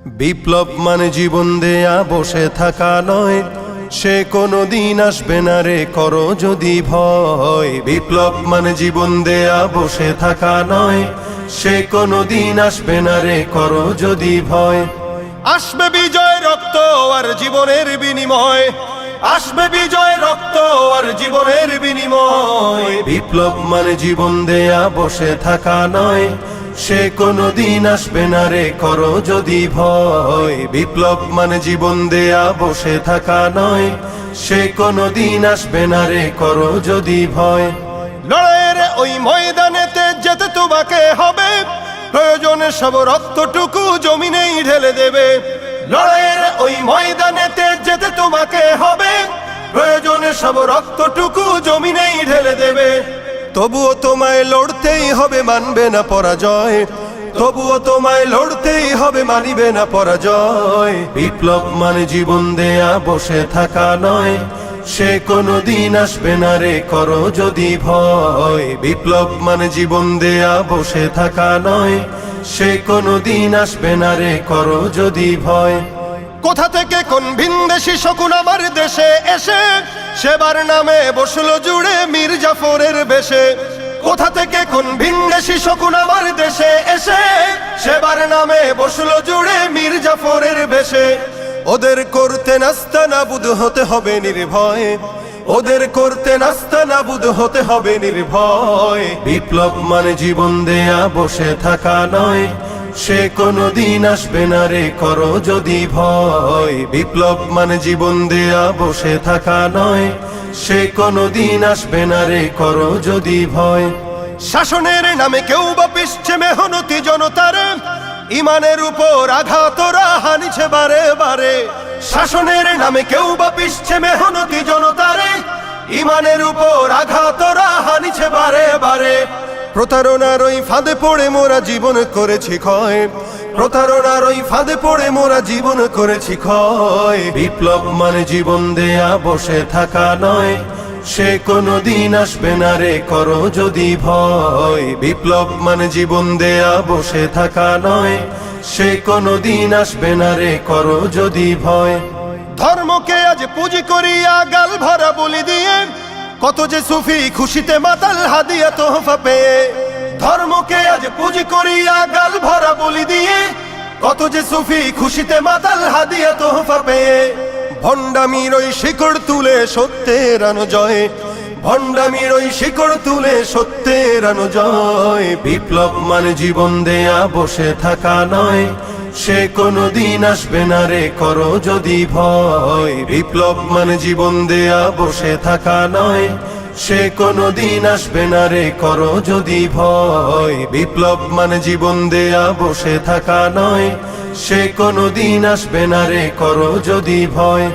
বিপ্লব মানে জীবন দেয়া বসে থাকা নয়, সে কোনো দিন আসবে না রে করো যদি ভয়। বিপ্লব মানে জীবন দেয়া বসে থাকা নয়, সে কোনো দিন আসবে না রে করো যদি ভয়। আসবে বিজয় রক্ত আর জীবনের বিনিময়, আসবে বিজয় রক্ত আর জীবনের বিনিময়। বিপ্লব মানে জীবন দেয়া বসে থাকা নয়, সে কোনো দিন আসবে না রে করো যদি ভয়। বিপ্লব মানে জীবন দেয়া বসে থাকা নয়, সে কোনো দিন আসবে না রে করো যদি ভয়। লড়াইয়ের ওই ময়দানেতে যেতে তোমাকে হবে, প্রয়োজনে সব রক্তটুকু জমিনেই ঢেলে দেবে। লড়াইয়ের ওই ময়দানেতে যেতে তোমাকে হবে, প্রয়োজনে সব রক্তটুকু জমিনেই ঢেলে দেবে। তবুও তোমায় লড়তেই হবে, মানবে না পরাজয়। তবুও তোমায় লড়তেই হবে, মানিবে না পরাজয়। বিপ্লব মানে জীবন দেয়া বসে থাকা নয়, সে কোনো দিন আসবে না রে করো যদি ভয়। বিপ্লব মানে জীবন দেয়া বসে থাকা নয়, সে কোনো দিন আসবে না রে করো যদি ভয়। কোথা থেকে কোন ভিনদেশী শকুন আমার দেশে এসে সেবার নামে বসলো জুড়ে মীর জাফরের বেশে। কোথা থেকে কোন ভিনদেশী শকুন আমার দেশে এসে সেবার নামে বসলো জুড়ে মীর জাফরের বেশে। ওদের করতে নাস্তানাবুদ হতে হবে নির্ভয়, ওদের করতে নাস্তানাবুদ হতে হবে নির্ভয়। বিপ্লব মানে জীবন দেয়া বসে থাকা নয়, সে কোনো দিন আসবে না রে করো যদি ভয়। বিপ্লব মানে জীবন দেয়া বসে থাকা নয়, সে কোনো দিন আসবে না রে করো যদি ভয়। শাসনের নামে কেউ বা পিছছে মেহনতি জনতার, ইমানের উপর আঘাতরা হানিছে বারে বারে। শাসনের নামে কেউ বা পিছছে মেহনতি জনতার, ইমানের উপর আঘাতরা হানিছে বারে বারে। প্রতারণার ওই ফাঁদে পড়ে মোরা জীবন করেছি ক্ষয়, প্রতারণার ওই ফাঁদে পড়ে মোরা জীবন করেছি ক্ষয়। বিপ্লব মানে জীবন দেয়া বসে থাকা নয়, সে কোনো দিন আসবে না রে করো যদি ভয়। বিপ্লব মানে জীবন দেয়া বসে থাকা নয়, সে কোনো দিন আসবে না রে করো যদি ভয়। ধর্মকে আজ পুঁজি করিয়া গাল ভরা বলি দিয়ে, কত যে সুফি খুশিতে মাতাল হাদিয়া তোহফা পেয়ে। ধর্মকে আজ পুঁজি করিয়া গাল ভরা বলি দিয়ে, কত যে সুফি খুশিতে মাতাল হাদিয়া তোহফা পেয়ে। ভণ্ডামির ওই শিকড় তুলে সত্যের আনো জয়, ভণ্ডামির ওই শিকড় তুলে সত্যের আনো জয়। বিপ্লব মানে জীবন দেয়া বসে থাকা নয়, সে কোনো দিন আসবে না রে করো যদি ভয়। বিপ্লব মানে জীবন দেয়া বসে থাকা নয়, সে কোনো দিন আসবে না রে করো যদি ভয়। বিপ্লব মানে জীবন দেয়া বসে থাকা নয়, সে কোনো দিন আসবে না রে করো যদি ভয়।